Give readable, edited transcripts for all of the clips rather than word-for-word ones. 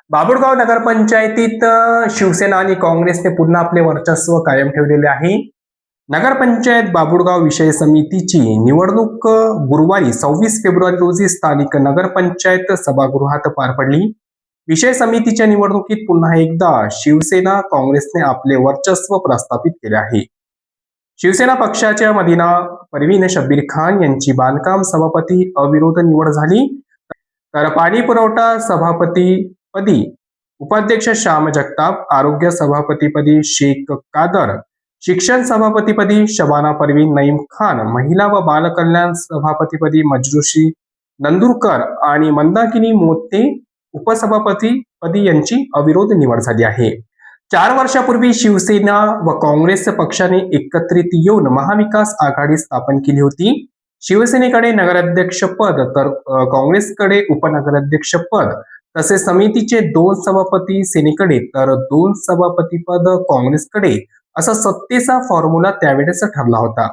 बाभुळगाव नगरपंचायतीत शिवसेना आणि काँग्रेसने पुन्हा आपले वर्चस्व कायम ठेवलेले आहे. नगरपंचायत बाभुळगाव विषय समितीची निवडणूक गुरुवारी 26 फेब्रुवारी रोजी स्थानिक नगरपंचायत सभागृहात पार पडली. विषय समितीच्या निवडणुकीत पुन्हा एकदा शिवसेना काँग्रेसने आपले वर्चस्व प्रस्थापित केले आहे. शिवसेना पक्षाच्या मदिना परवीन शब्बीर खान यांची बांधकाम सभापती अविरोध निवड झाली. तर पाणी पुरवठा सभापतीपदी उपाध्यक्ष श्याम जगताप, आरोग्य सभापतीपदी शेख कादर, शिक्षण सभापतीपदी शबाना परवीन नईम खान, महिला व बाल कल्याण सभापतीपदी मजरूशी नंदुरकर आणि मंदाकिनी मोते उपसभापतीपदी यांची अविरोध निवड झाली आहे. 4 वर्षापूर्वी शिवसेना व काँग्रेस पक्षाने एकत्रित येऊन महाविकास आघाडी स्थापन केली होती. शिवसेनेकडे नगराध्यक्ष पद तर काँग्रेसकडे उपनगराध्यक्ष पद, तसेच समितीचे 2 सभापती सेनेकडे तर 2 सभापती पद काँग्रेसकडे, असा सत्तेचा फॉर्म्युला त्यावेळेस ठरला होता.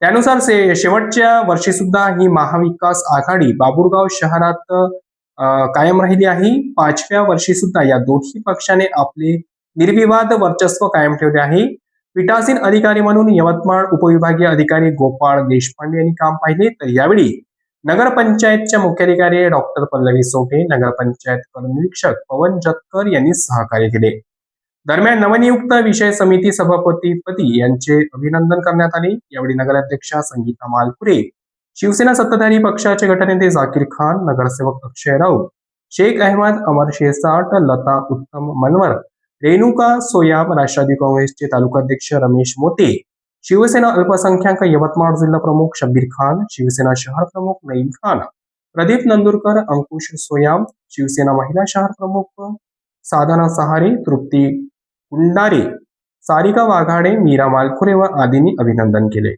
त्यानुसार शेवटच्या वर्षी सुद्धा ही महाविकास आघाडी बाभुळगाव शहरात कायम राहिली आहे. 5व्या वर्षी सुद्धा या दोन्ही पक्षाने आपले निर्विवाद वर्चस्व कायम ठेवले आहे. पीठासीन अधिकारी म्हणून यवतमाळ उपविभागीय अधिकारी गोपाळ देशपांडे यांनी काम पाहिले. तर यावेळी नगरपंचायतच्या मुख्याधिकारी डॉक्टर पल्लवी सोटे, नगरपंचायत कर निरीक्षक पवन जतकर यांनी सहकार्य केले. दरम्यान नवनियुक्त विषय समिती सभापतीपदी यांचे अभिनंदन करण्यात आले. यावेळी नगराध्यक्षा संगीता मालपुरे, शिवसेना सत्ताधारी पक्षाचे गटनेते जाकीर खान, नगरसेवक अक्षय राऊत, शेख अहमद, अमर शेसाट, लता उत्तम मनवर, रेणुका सोयाम, राष्ट्रवादी काँग्रेसचे तालुकाध्यक्ष रमेश मोते, शिवसेना अल्पसंख्याक यवतमाळ जिल्हा प्रमुख शब्बीर खान, शिवसेना शहर प्रमुख नईम खान, प्रदीप नंदुरकर, अंकुश सोयाम, शिवसेना महिला शहर प्रमुख साधना सहारे, तृप्ती कुंडारे, सारिका वाघाडे, मीरा मालखुरे व आदींनी अभिनंदन केले.